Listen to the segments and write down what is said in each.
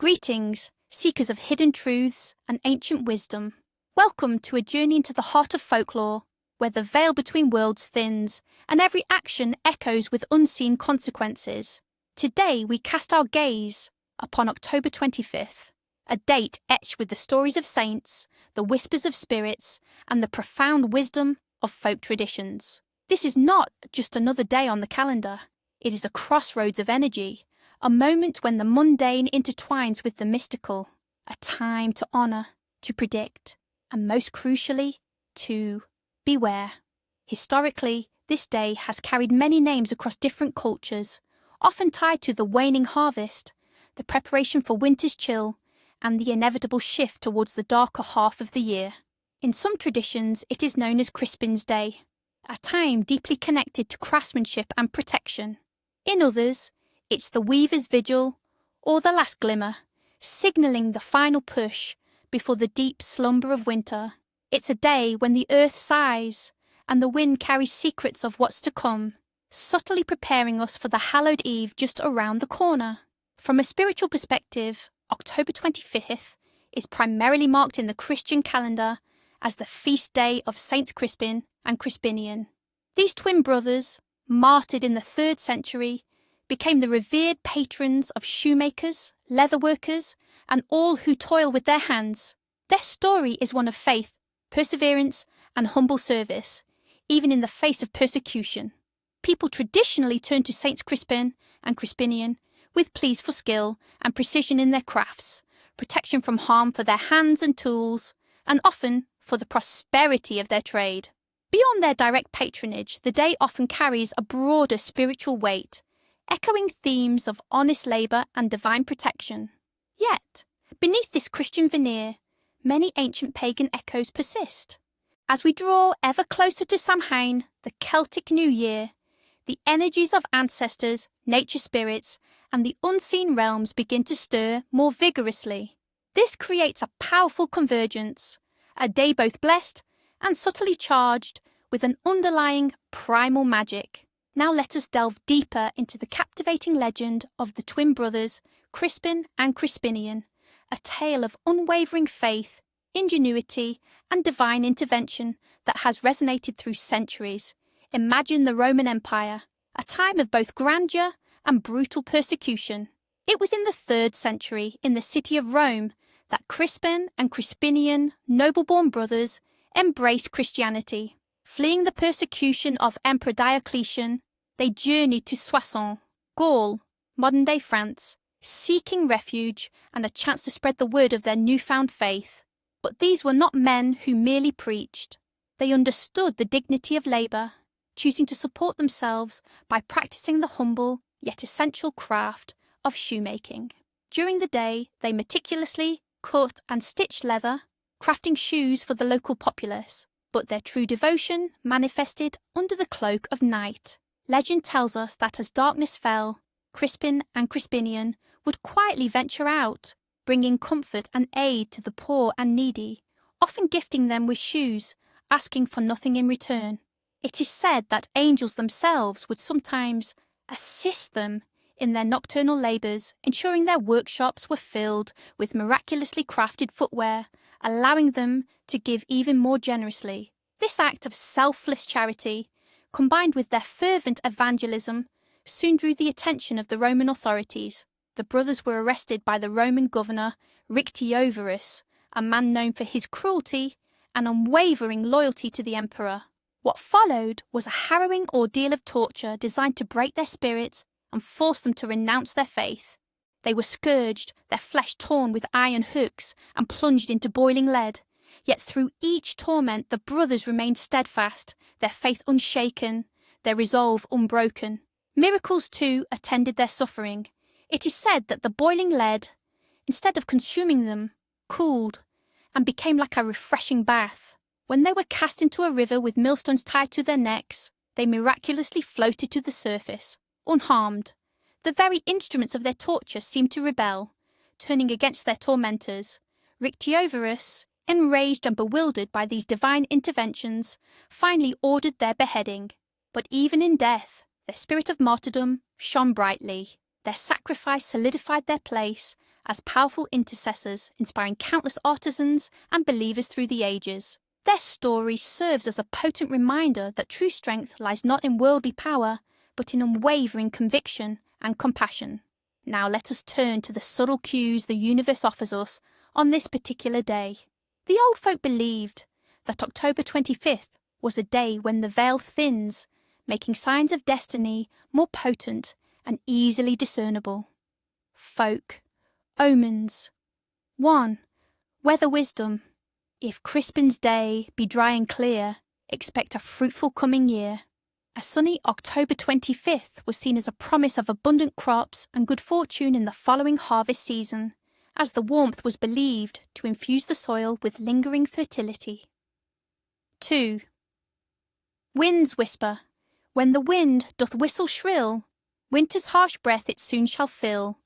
Greetings, seekers of hidden truths and ancient wisdom. Welcome to a journey into the heart of folklore, where the veil between worlds thins and every action echoes with unseen consequences. Today we cast our gaze upon October 25th, a date etched with the stories of saints, the whispers of spirits, and the profound wisdom of folk traditions. This is not just another day on the calendar. It is a crossroads of energy, a moment when the mundane intertwines with the mystical, a time to honour, to predict, and most crucially, to beware. Historically, this day has carried many names across different cultures, often tied to the waning harvest, the preparation for winter's chill, and the inevitable shift towards the darker half of the year. In some traditions, it is known as Crispin's Day, a time deeply connected to craftsmanship and protection. In others, it's the Weaver's Vigil, or the Last Glimmer, signalling the final push before the deep slumber of winter. It's a day when the earth sighs and the wind carries secrets of what's to come, subtly preparing us for the hallowed eve just around the corner. From a spiritual perspective, October 25th is primarily marked in the Christian calendar as the feast day of Saints Crispin and Crispinian. These twin brothers, martyred in the 3rd century, became the revered patrons of shoemakers, leatherworkers, and all who toil with their hands. Their story is one of faith, perseverance, and humble service, even in the face of persecution. People traditionally turn to Saints Crispin and Crispinian with pleas for skill and precision in their crafts, protection from harm for their hands and tools, and often for the prosperity of their trade. Beyond their direct patronage, the day often carries a broader spiritual weight, echoing themes of honest labour and divine protection. Yet, beneath this Christian veneer, many ancient pagan echoes persist. As we draw ever closer to Samhain, the Celtic New Year, the energies of ancestors, nature spirits, and the unseen realms begin to stir more vigorously. This creates a powerful convergence, a day both blessed and subtly charged with an underlying primal magic. Now let us delve deeper into the captivating legend of the twin brothers Crispin and Crispinian, a tale of unwavering faith, ingenuity, and divine intervention that has resonated through centuries. Imagine the Roman Empire, a time of both grandeur and brutal persecution. It was in the 3rd century, in the city of Rome, that Crispin and Crispinian, noble-born brothers, embraced Christianity. Fleeing the persecution of Emperor Diocletian, they journeyed to Soissons, Gaul, modern-day France, seeking refuge and a chance to spread the word of their newfound faith. But these were not men who merely preached. They understood the dignity of labour, choosing to support themselves by practising the humble yet essential craft of shoemaking. During the day, they meticulously cut and stitched leather, crafting shoes for the local populace. But their true devotion manifested under the cloak of night. Legend tells us that as darkness fell, Crispin and Crispinian would quietly venture out, bringing comfort and aid to the poor and needy, often gifting them with shoes, asking for nothing in return. It is said that angels themselves would sometimes assist them in their nocturnal labours, ensuring their workshops were filled with miraculously crafted footwear, allowing them to give even more generously. This act of selfless charity, combined with their fervent evangelism, soon drew the attention of the Roman authorities. The brothers were arrested by the Roman governor Rictioverus, a man known for his cruelty and unwavering loyalty to the emperor. What followed was a harrowing ordeal of torture designed to break their spirits and force them to renounce their faith. They were scourged, their flesh torn with iron hooks and plunged into boiling lead. Yet through each torment the brothers remained steadfast, their faith unshaken, their resolve unbroken. Miracles, too, attended their suffering. It is said that the boiling lead, instead of consuming them, cooled and became like a refreshing bath. When they were cast into a river with millstones tied to their necks, they miraculously floated to the surface, unharmed. The very instruments of their torture seemed to rebel, turning against their tormentors. Rictioverus, enraged and bewildered by these divine interventions, finally ordered their beheading. But even in death, their spirit of martyrdom shone brightly. Their sacrifice solidified their place as powerful intercessors inspiring countless artisans and believers through the ages. Their story serves as a potent reminder that true strength lies not in worldly power, but in unwavering conviction and compassion. Now let us turn to the subtle cues the universe offers us on this particular day. The old folk believed that October 25th was a day when the veil thins, making signs of destiny more potent and easily discernible. Folk. Omens. 1. Weather wisdom. If Crispin's day be dry and clear, expect a fruitful coming year. A sunny October 25th was seen as a promise of abundant crops and good fortune in the following harvest season, as the warmth was believed to infuse the soil with lingering fertility. 2. Wind's whisper. When the wind doth whistle shrill, winter's harsh breath it soon shall fill.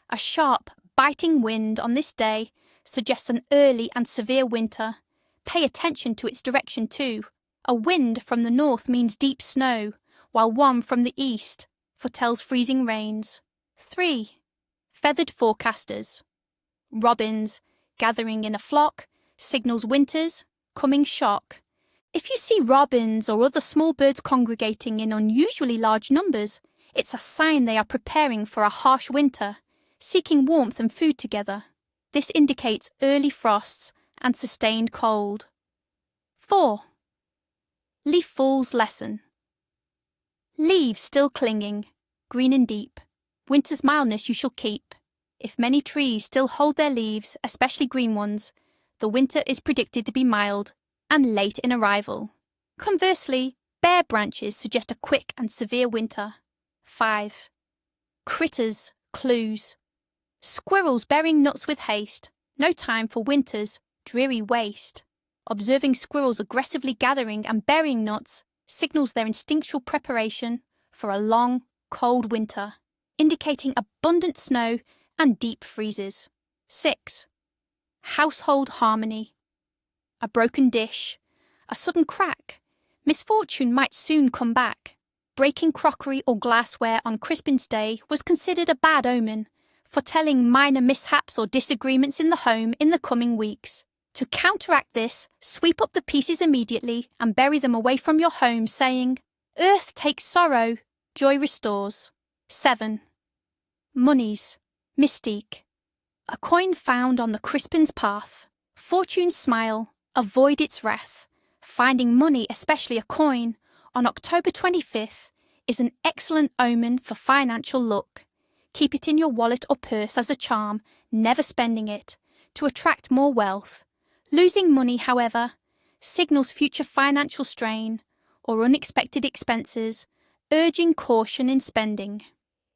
A sharp, biting wind on this day suggests an early and severe winter. Pay attention to its direction too. A wind from the north means deep snow, while one from the east foretells freezing rains. 3. Feathered forecasters. Robins, gathering in a flock, signals winter's coming shock. If you see robins or other small birds congregating in unusually large numbers, it's a sign they are preparing for a harsh winter, seeking warmth and food together. This indicates early frosts and sustained cold. 4. Leaf fall's lesson. Leaves still clinging, green and deep, winter's mildness you shall keep. If many trees still hold their leaves, especially green ones, the winter is predicted to be mild and late in arrival. Conversely, bare branches suggest a quick and severe winter. 5. Critters, clues. Squirrels bearing nuts with haste, no time for winter's dreary waste. Observing squirrels aggressively gathering and burying nuts signals their instinctual preparation for a long, cold winter, indicating abundant snow and deep freezes. 6. Household harmony. A broken dish, a sudden crack, misfortune might soon come back. Breaking crockery or glassware on Crispin's day was considered a bad omen, foretelling minor mishaps or disagreements in the home in the coming weeks. To counteract this, sweep up the pieces immediately and bury them away from your home, saying, "Earth takes sorrow, joy restores." 7. Monies. Mystique. A coin found on the Crispin's path. Fortune's smile, avoid its wrath. Finding money, especially a coin, on October 25th is an excellent omen for financial luck. Keep it in your wallet or purse as a charm, never spending it, to attract more wealth. Losing money, however, signals future financial strain or unexpected expenses, urging caution in spending.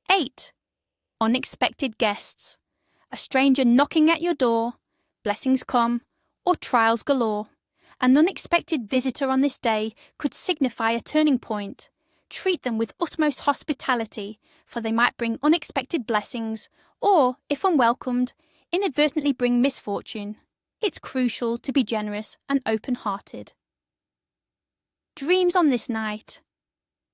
8. Unexpected guests. A stranger knocking at your door, blessings come, or trials galore. An unexpected visitor on this day could signify a turning point. Treat them with utmost hospitality, for they might bring unexpected blessings, or, if unwelcomed, inadvertently bring misfortune. It's crucial to be generous and open-hearted. Dreams on this night.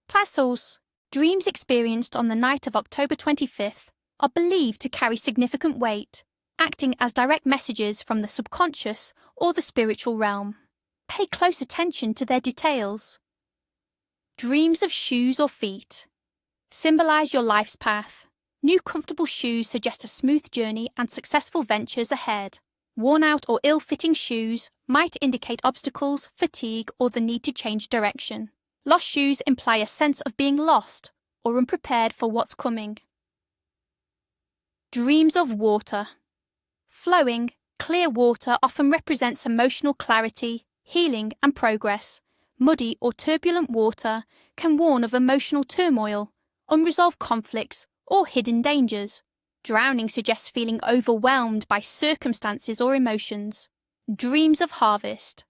Pasos. Dreams experienced on the night of October 25th are believed to carry significant weight, acting as direct messages from the subconscious or the spiritual realm. Pay close attention to their details. Dreams of shoes or feet. Symbolize your life's path. New comfortable shoes suggest a smooth journey and successful ventures ahead. Worn out or ill-fitting shoes might indicate obstacles, fatigue, or the need to change direction. Lost shoes imply a sense of being lost or unprepared for what's coming. Dreams of water. Flowing, clear water often represents emotional clarity, healing, and progress. Muddy or turbulent water can warn of emotional turmoil, unresolved conflicts, or hidden dangers. Drowning suggests feeling overwhelmed by circumstances or emotions. Dreams of harvest.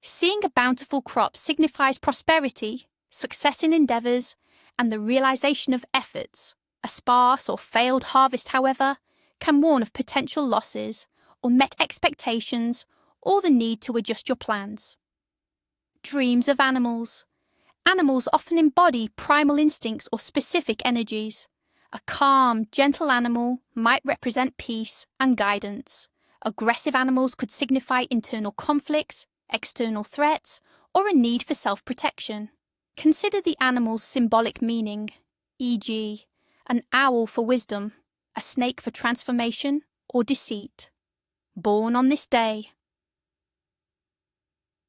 Seeing a bountiful crop signifies prosperity, success in endeavours, and the realisation of efforts. A sparse or failed harvest, however, can warn of potential losses, unmet expectations, or the need to adjust your plans. Dreams of animals. Animals often embody primal instincts or specific energies. A calm, gentle animal might represent peace and guidance. Aggressive animals could signify internal conflicts, external threats, or a need for self-protection. Consider the animal's symbolic meaning, e.g., an owl for wisdom, a snake for transformation or deceit. Born on this day.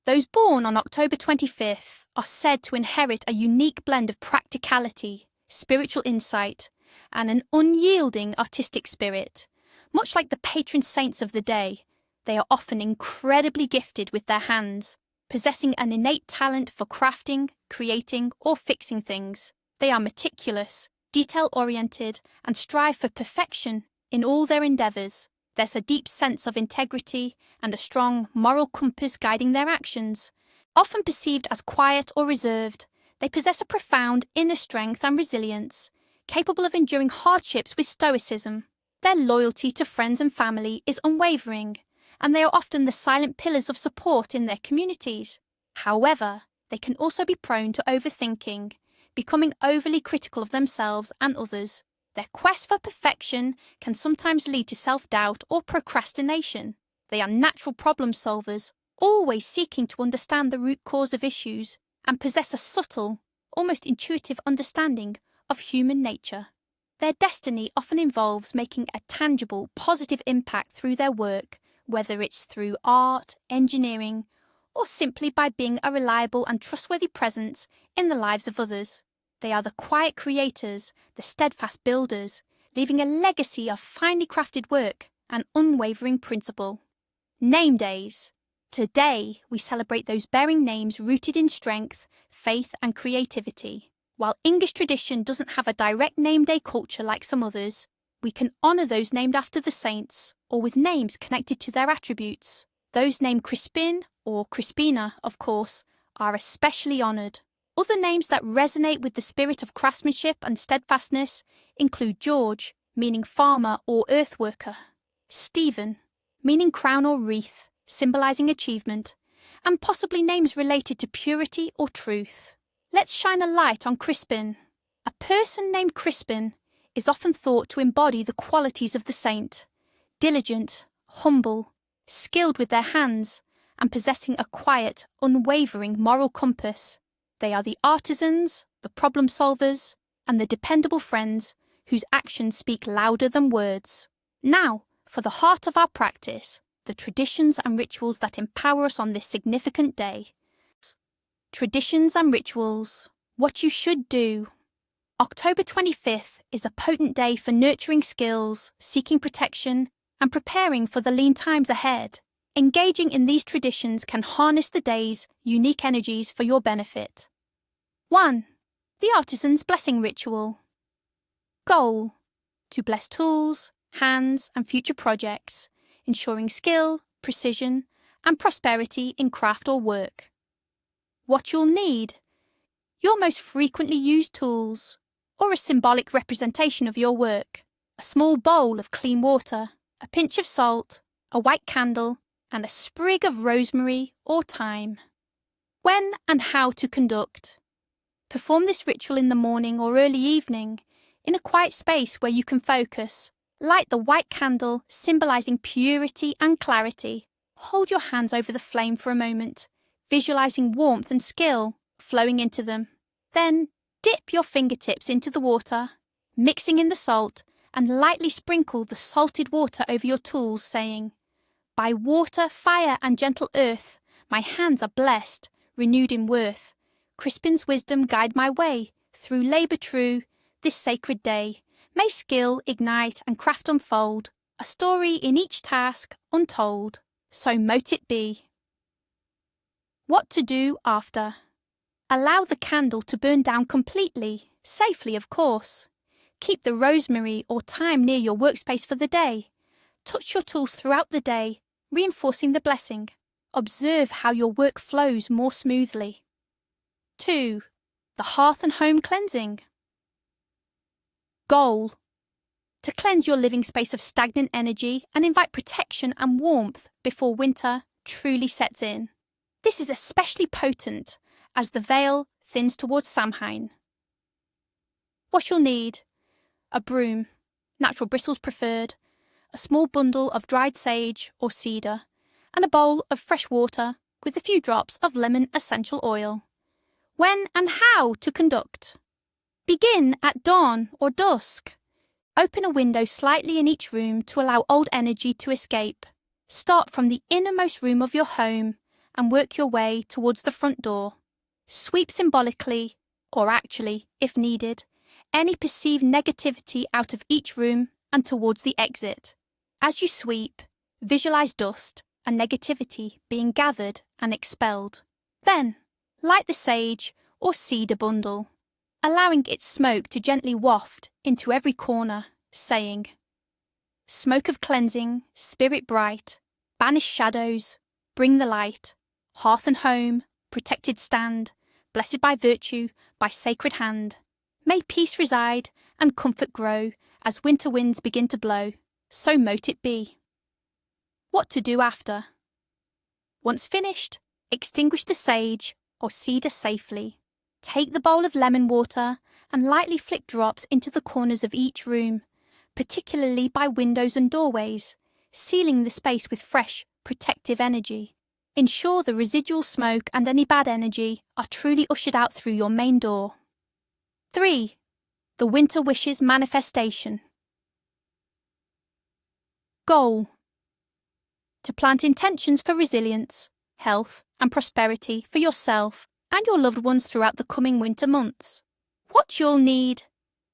Those born on October 25th are said to inherit a unique blend of practicality, spiritual insight, and an unyielding artistic spirit. Much like the patron saints of the day, they are often incredibly gifted with their hands, possessing an innate talent for crafting, creating, or fixing things. They are meticulous, detail-oriented, and strive for perfection in all their endeavours. There's a deep sense of integrity and a strong moral compass guiding their actions. Often perceived as quiet or reserved, they possess a profound inner strength and resilience, capable of enduring hardships with stoicism. Their loyalty to friends and family is unwavering, and they are often the silent pillars of support in their communities. However, they can also be prone to overthinking, becoming overly critical of themselves and others. Their quest for perfection can sometimes lead to self-doubt or procrastination. They are natural problem solvers, always seeking to understand the root cause of issues, and possess a subtle, almost intuitive understanding of human nature. Their destiny often involves making a tangible, positive impact through their work, whether it's through art, engineering, or simply by being a reliable and trustworthy presence in the lives of others. They are the quiet creators, the steadfast builders, leaving a legacy of finely crafted work and unwavering principle. Name days. Today, we celebrate those bearing names rooted in strength, faith, and creativity. While English tradition doesn't have a direct name day culture like some others, we can honour those named after the saints, or with names connected to their attributes. Those named Crispin, or Crispina, of course, are especially honoured. Other names that resonate with the spirit of craftsmanship and steadfastness include George, meaning farmer or earth worker, Stephen, meaning crown or wreath, symbolising achievement, and possibly names related to purity or truth. Let's shine a light on Crispin. A person named Crispin is often thought to embody the qualities of the saint: diligent, humble, skilled with their hands, and possessing a quiet, unwavering moral compass. They are the artisans, the problem solvers, and the dependable friends whose actions speak louder than words. Now, for the heart of our practice, the traditions and rituals that empower us on this significant day. Traditions and rituals. What you should do. October 25th is a potent day for nurturing skills, seeking protection, and preparing for the lean times ahead. Engaging in these traditions can harness the day's unique energies for your benefit. 1. The Artisan's Blessing Ritual. Goal: to bless tools, hands, and future projects, ensuring skill, precision, and prosperity in craft or work. What you'll need: your most frequently used tools, or a symbolic representation of your work, a small bowl of clean water, a pinch of salt, a white candle, and a sprig of rosemary or thyme. When and how to conduct. Perform this ritual in the morning or early evening, in a quiet space where you can focus. Light the white candle, symbolising purity and clarity. Hold your hands over the flame for a moment, visualising warmth and skill flowing into them. Then, dip your fingertips into the water, mixing in the salt, and lightly sprinkle the salted water over your tools, saying, "By water, fire, and gentle earth, my hands are blessed, renewed in worth. Crispin's wisdom guide my way, through labour true, this sacred day. May skill ignite and craft unfold, a story in each task untold. So mote it be." What to do after. Allow the candle to burn down completely, safely of course. Keep the rosemary or thyme near your workspace for the day. Touch your tools throughout the day, reinforcing the blessing. Observe how your work flows more smoothly. 2. The Hearth and Home Cleansing. Goal: to cleanse your living space of stagnant energy and invite protection and warmth before winter truly sets in. This is especially potent as the veil thins towards Samhain. What you'll need: a broom, natural bristles preferred, a small bundle of dried sage or cedar, and a bowl of fresh water with a few drops of lemon essential oil. When and how to conduct. Begin at dawn or dusk. Open a window slightly in each room to allow old energy to escape. Start from the innermost room of your home and work your way towards the front door. Sweep symbolically, or actually, if needed, any perceived negativity out of each room and towards the exit. As you sweep, visualize dust and negativity being gathered and expelled. Then, light the sage or cedar bundle, allowing its smoke to gently waft into every corner, saying, "Smoke of cleansing, spirit bright, banish shadows, bring the light, hearth and home, protected stand, blessed by virtue, by sacred hand. May peace reside and comfort grow as winter winds begin to blow, so mote it be." What to do after? Once finished, extinguish the sage or cedar safely. Take the bowl of lemon water and lightly flick drops into the corners of each room, particularly by windows and doorways, sealing the space with fresh, protective energy. Ensure the residual smoke and any bad energy are truly ushered out through your main door. 3. The Winter Wishes Manifestation. Goal. To plant intentions for resilience, health, and prosperity for yourself and your loved ones throughout the coming winter months. What you'll need: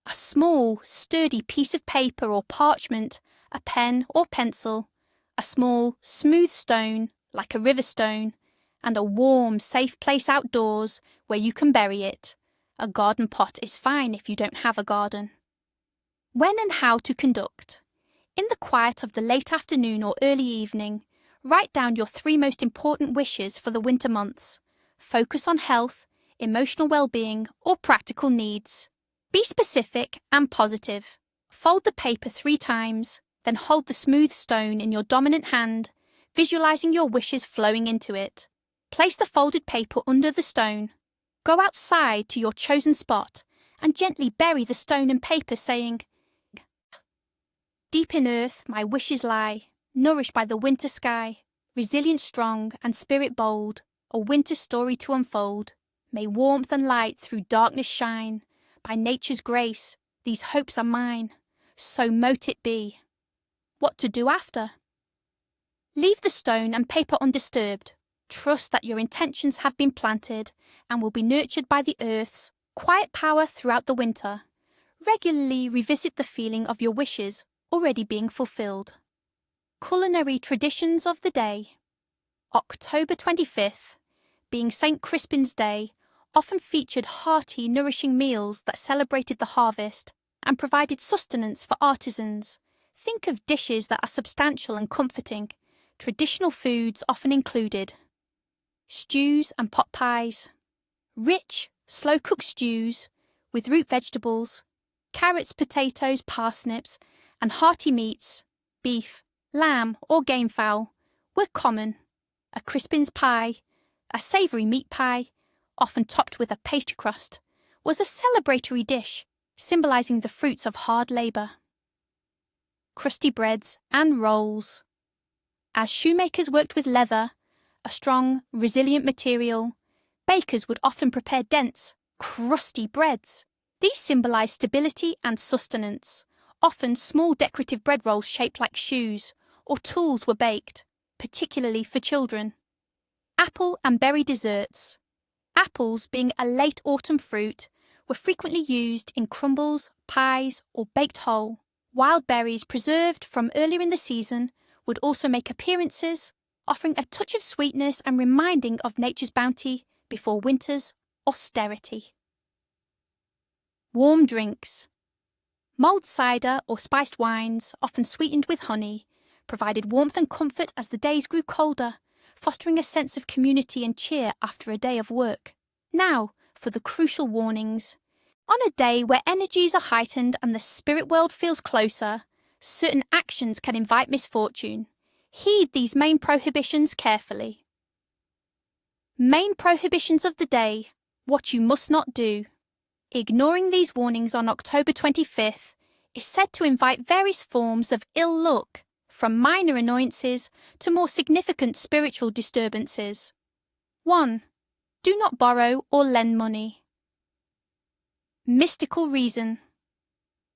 a small, sturdy piece of paper or parchment, a pen or pencil, a small, smooth stone, like a river stone, and a warm, safe place outdoors where you can bury it. A garden pot is fine if you don't have a garden. When and how to conduct. In the quiet of the late afternoon or early evening, write down your 3 most important wishes for the winter months. Focus on health, emotional well-being, or practical needs. Be specific and positive. Fold the paper 3 times, then hold the smooth stone in your dominant hand, visualizing your wishes flowing into it. Place the folded paper under the stone. Go outside to your chosen spot and gently bury the stone and paper, saying, "Deep in earth my wishes lie, nourished by the winter sky, resilient, strong, and spirit bold, a winter story to unfold. May warmth and light through darkness shine. By nature's grace, these hopes are mine. So mote it be." What to do after? Leave the stone and paper undisturbed. Trust that your intentions have been planted and will be nurtured by the earth's quiet power throughout the winter. Regularly revisit the feeling of your wishes already being fulfilled. Culinary traditions of the day. October 25th, being St. Crispin's Day, often featured hearty, nourishing meals that celebrated the harvest and provided sustenance for artisans. Think of dishes that are substantial and comforting. Traditional foods often included stews and pot pies, rich, slow-cooked stews with root vegetables, carrots, potatoes, parsnips, and hearty meats, beef, lamb, or game fowl, were common. A Crispin's pie, a savoury meat pie, often topped with a pastry crust, was a celebratory dish, symbolising the fruits of hard labour. Crusty breads and rolls. As shoemakers worked with leather, a strong, resilient material, bakers would often prepare dense, crusty breads. These symbolised stability and sustenance. Often small decorative bread rolls shaped like shoes or tools were baked, particularly for children. Apple and berry desserts. Apples, being a late autumn fruit, were frequently used in crumbles, pies, or baked whole. Wild berries preserved from earlier in the season would also make appearances, offering a touch of sweetness and reminding of nature's bounty before winter's austerity. Warm drinks. Mulled cider or spiced wines, often sweetened with honey, provided warmth and comfort as the days grew colder, fostering a sense of community and cheer after a day of work. Now, for the crucial warnings. On a day where energies are heightened and the spirit world feels closer, certain actions can invite misfortune. Heed these main prohibitions carefully. Main prohibitions of the day. What you must not do. Ignoring these warnings on October 25th is said to invite various forms of ill luck, from minor annoyances to more significant spiritual disturbances. 1. Do not borrow or lend money. Mystical reason.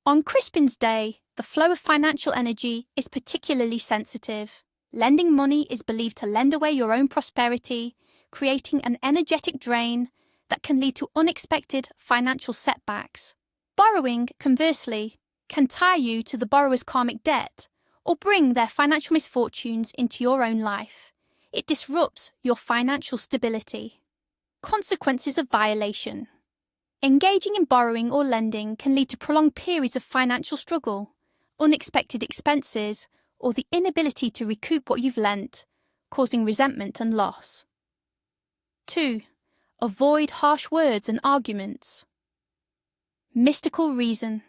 On Crispin's Day, the flow of financial energy is particularly sensitive. Lending money is believed to lend away your own prosperity, creating an energetic drain that can lead to unexpected financial setbacks. Borrowing, conversely, can tie you to the borrower's karmic debt or bring their financial misfortunes into your own life. It disrupts your financial stability. Consequences of violation. Engaging in borrowing or lending can lead to prolonged periods of financial struggle, unexpected expenses, or the inability to recoup what you've lent, causing resentment and loss. 2. Avoid harsh words and arguments. Mystical reason.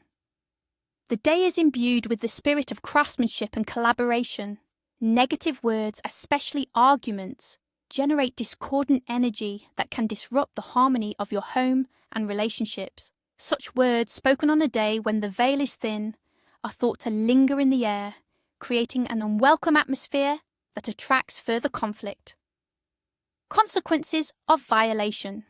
The day is imbued with the spirit of craftsmanship and collaboration. Negative words, especially arguments, generate discordant energy that can disrupt the harmony of your home and relationships. Such words spoken on a day when the veil is thin are thought to linger in the air, creating an unwelcome atmosphere that attracts further conflict. Consequences of violation.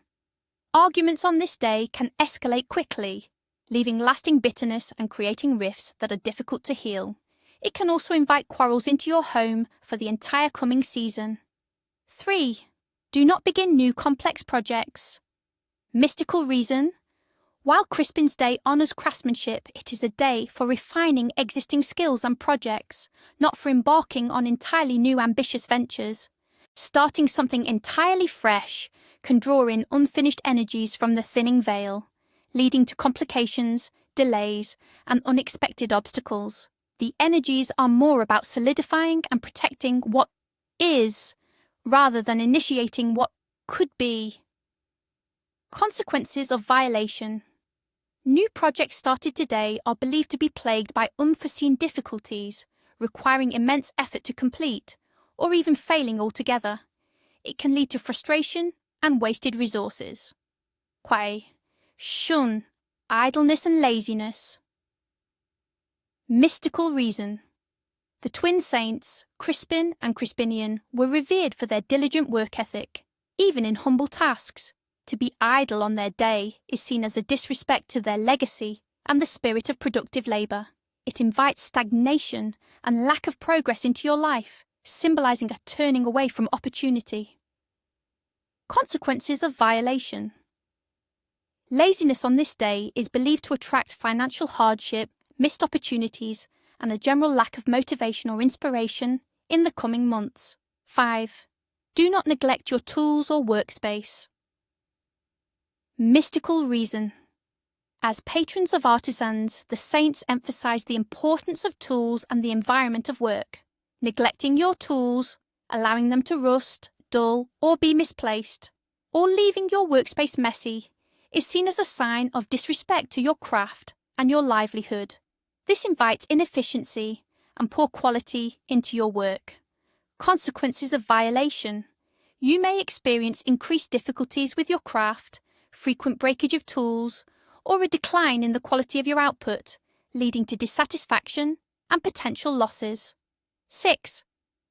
Arguments on this day can escalate quickly, leaving lasting bitterness and creating rifts that are difficult to heal. It can also invite quarrels into your home for the entire coming season. 3. Do not begin new complex projects. Mystical reason. While Crispin's Day honours craftsmanship, it is a day for refining existing skills and projects, not for embarking on entirely new ambitious ventures. Starting something entirely fresh can draw in unfinished energies from the thinning veil, leading to complications, delays, and unexpected obstacles. The energies are more about solidifying and protecting what is, rather than initiating what could be. Consequences of violation. New projects started today are believed to be plagued by unforeseen difficulties, requiring immense effort to complete, or even failing altogether. It can lead to frustration and wasted resources. Kwai. Shun idleness and laziness. Mystical reason. The twin saints, Crispin and Crispinian, were revered for their diligent work ethic, even in humble tasks. To be idle on their day is seen as a disrespect to their legacy and the spirit of productive labour. It invites stagnation and lack of progress into your life, symbolising a turning away from opportunity. Consequences of violation. Laziness on this day is believed to attract financial hardship, missed opportunities, and a general lack of motivation or inspiration in the coming months. 5. Do not neglect your tools or workspace. Mystical reason. As patrons of artisans, the saints emphasize the importance of tools and the environment of work. Neglecting your tools, allowing them to rust, dull, or be misplaced, or leaving your workspace messy, is seen as a sign of disrespect to your craft and your livelihood. This invites inefficiency and poor quality into your work. Consequences of violation. You may experience increased difficulties with your craft, frequent breakage of tools, or a decline in the quality of your output, leading to dissatisfaction and potential losses. 6.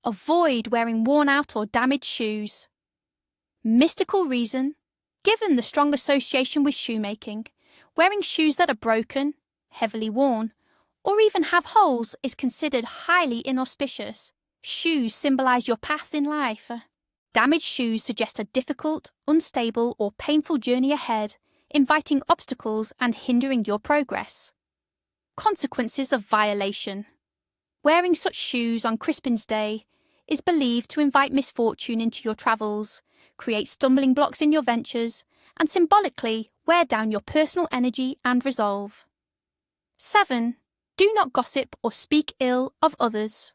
Avoid wearing worn-out or damaged shoes. Mystical reason. Given the strong association with shoemaking, wearing shoes that are broken, heavily worn, or even have holes is considered highly inauspicious. Shoes symbolise your path in life. Damaged shoes suggest a difficult, unstable, or painful journey ahead, inviting obstacles and hindering your progress. Consequences of violation. Wearing such shoes on Crispin's Day is believed to invite misfortune into your travels, create stumbling blocks in your ventures, and symbolically wear down your personal energy and resolve. 7. Do not gossip or speak ill of others.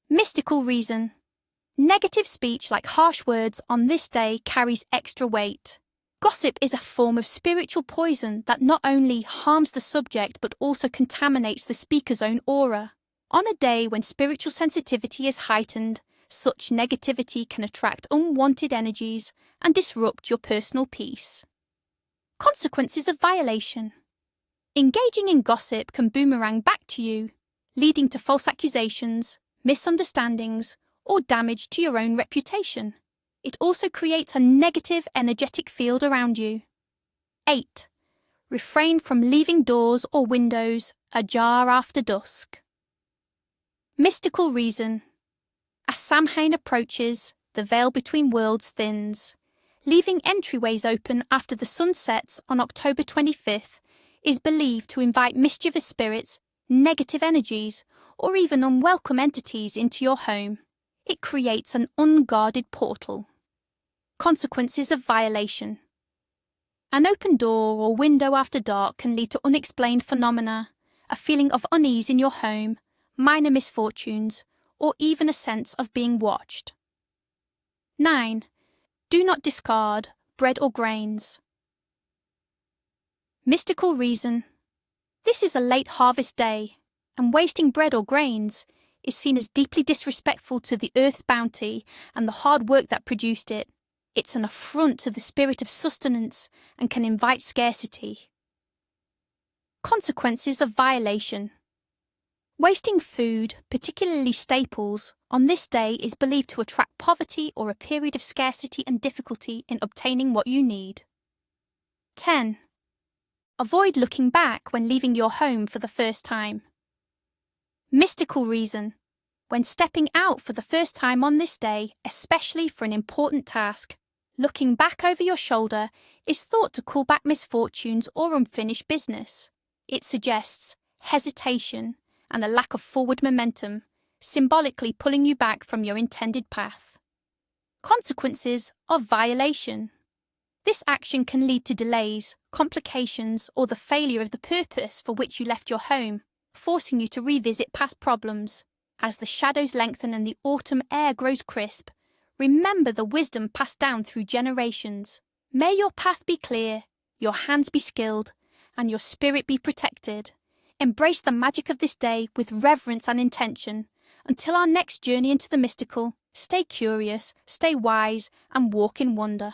Mystical reason. Negative speech like harsh words on this day carries extra weight. Gossip is a form of spiritual poison that not only harms the subject but also contaminates the speaker's own aura. On a day when spiritual sensitivity is heightened, such negativity can attract unwanted energies and disrupt your personal peace. Consequences of violation. Engaging in gossip can boomerang back to you, leading to false accusations, misunderstandings, or damage to your own reputation. It also creates a negative energetic field around you. 8. Refrain from leaving doors or windows ajar after dusk. Mystical reason. As Samhain approaches, the veil between worlds thins. Leaving entryways open after the sun sets on October 25th is believed to invite mischievous spirits, negative energies, or even unwelcome entities into your home. It creates an unguarded portal. Consequences of violation. An open door or window after dark can lead to unexplained phenomena, a feeling of unease in your home, minor misfortunes, or even a sense of being watched. 9. Do not discard bread or grains. Mystical reason. This is a late harvest day, and wasting bread or grains is seen as deeply disrespectful to the earth's bounty and the hard work that produced it. It's an affront to the spirit of sustenance and can invite scarcity. Consequences of violation. Wasting food, particularly staples, on this day is believed to attract poverty or a period of scarcity and difficulty in obtaining what you need. 10. Avoid looking back when leaving your home for the first time. Mystical reason. When stepping out for the first time on this day, especially for an important task, looking back over your shoulder is thought to call back misfortunes or unfinished business. It suggests hesitation and a lack of forward momentum, symbolically pulling you back from your intended path. Consequences of violation. This action can lead to delays, complications, or the failure of the purpose for which you left your home, forcing you to revisit past problems. As the shadows lengthen and the autumn air grows crisp, remember the wisdom passed down through generations. May your path be clear, your hands be skilled, and your spirit be protected. Embrace the magic of this day with reverence and intention. Until our next journey into the mystical, stay curious, stay wise, and walk in wonder.